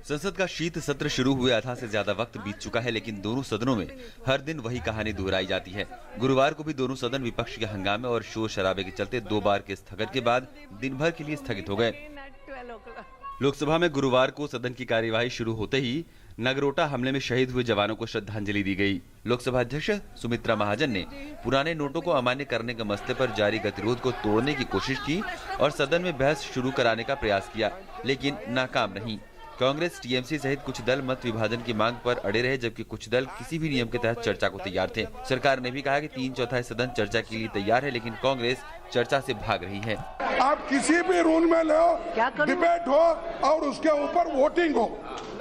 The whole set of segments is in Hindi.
संसद का शीत सत्र शुरू हुए आधा से ज्यादा वक्त बीत चुका है, लेकिन दोनों सदनों में हर दिन वही कहानी दोहराई जाती है। गुरुवार को भी दोनों सदन विपक्ष के हंगामे और शोर शराबे के चलते 2 बार के स्थगन के बाद दिन भर के लिए स्थगित हो गए। लोकसभा में गुरुवार को सदन की कार्यवाही शुरू होते ही नगरोटा हमले में शहीद हुए जवानों को श्रद्धांजलि दी गई। लोकसभा अध्यक्ष सुमित्रा महाजन ने पुराने नोटों को अमान्य करने के मसले पर जारी गतिरोध को तोड़ने की कोशिश की और सदन में बहस शुरू कराने का प्रयास किया, लेकिन नाकाम नहीं। कांग्रेस, टीएमसी सहित कुछ दल मत विभाजन की मांग पर अड़े रहे, जबकि कुछ दल किसी भी नियम के तहत चर्चा को तैयार थे। सरकार ने भी कहा कि 3/4 सदन चर्चा के लिए तैयार है, लेकिन कांग्रेस चर्चा से भाग रही है। आप किसी भी रूल में लो, डिबेट हो और उसके ऊपर वोटिंग हो,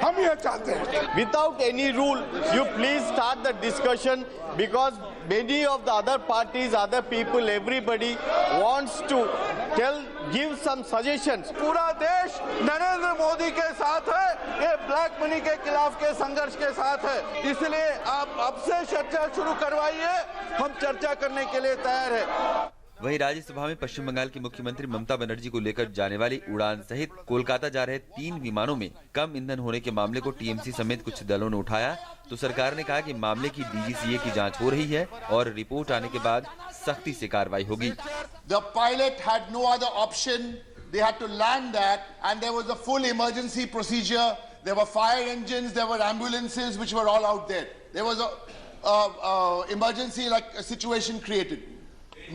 हम ये चाहते हैं। Without any rule, you please start the discussion because many of the other parties, other people, everybody wants to give some suggestions. पूरा देश नरेंद्र मोदी के साथ है, ये ब्लैक मनी के खिलाफ के संघर्ष के साथ है, इसलिए आप अब से चर्चा शुरू करवाइए, हम चर्चा करने के लिए तैयार है। वहीं राज्यसभा में पश्चिम बंगाल की मुख्यमंत्री ममता बनर्जी को लेकर जाने वाली उड़ान सहित कोलकाता जा रहे 3 विमानों में कम ईंधन होने के मामले को टीएमसी समेत कुछ दलों ने उठाया, तो सरकार ने कहा कि मामले की डीजीसीए की जांच हो रही है और रिपोर्ट आने के बाद सख्ती से कार्रवाई होगी। The pilot had no other option. They had to land that, and there was a full emergency procedure. There were fire engines, there were ambulances, which were all out there. There was a emergency situation created.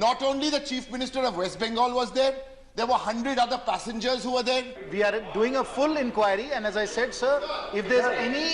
Not only the Chief Minister of West Bengal was there, there were 100 other passengers who were there. We are doing a full inquiry, and as I said, sir, if there's any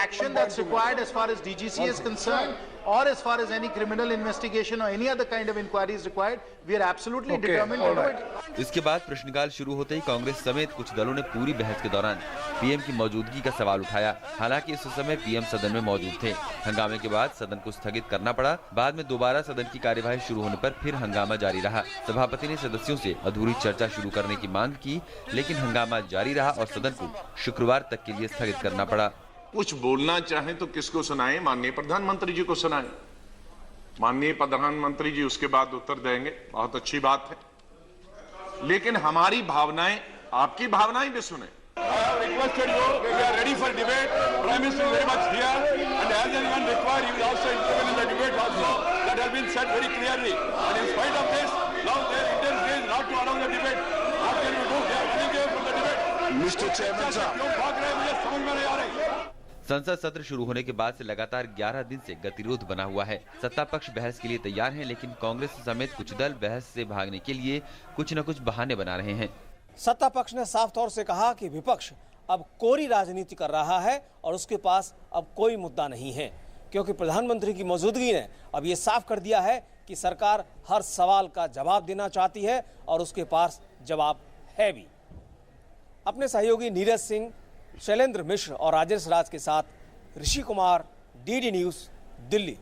action that's required as far as DGC is concerned, or as far as any criminal investigation or any other kind of inquiry is required, we are absolutely determined to do it. इसके बाद प्रश्नकाल शुरू होते ही कांग्रेस समेत कुछ दलों ने पूरी बहस के दौरान पीएम की मौजूदगी का सवाल उठाया। हालांकि इस समय पीएम सदन में मौजूद थे। हंगामे के बाद सदन को स्थगित करना पड़ा। बाद में दोबारा सदन की कार्यवाही शुरू होने पर फिर हंगामा जारी रहा। सभापति ने सदस्यों से अधूरी चर्चा शुरू करने की मांग की, लेकिन हंगामा जारी रहा और सदन को शुक्रवार तक के लिए स्थगित करना पड़ा। कुछ बोलना चाहें तो किसको सुनाएं? माननीय प्रधानमंत्री जी को सुनाएं। माननीय प्रधानमंत्री जी उसके बाद उत्तर देंगे, बहुत अच्छी बात है, लेकिन हमारी भावनाएं, आपकी भावनाएं भी सुने। संसद सत्र शुरू होने के बाद से लगातार 11 दिन से गतिरोध बना हुआ है। सत्ता पक्ष बहस के लिए तैयार है, लेकिन कांग्रेस समेत कुछ दल बहस से भागने के लिए कुछ न कुछ बहाने बना रहे हैं। सत्ता पक्ष ने साफ तौर से कहा कि विपक्ष अब कोरी राजनीति कर रहा है और उसके पास अब कोई मुद्दा नहीं है, क्योंकि प्रधानमंत्री की मौजूदगी ने अब ये साफ कर दिया है कि सरकार हर सवाल का जवाब देना चाहती है और उसके पास जवाब है भी। अपने सहयोगी नीरज सिंह, शैलेंद्र मिश्र और राजेश राज के साथ ऋषि कुमार, डीडी न्यूज़, दिल्ली।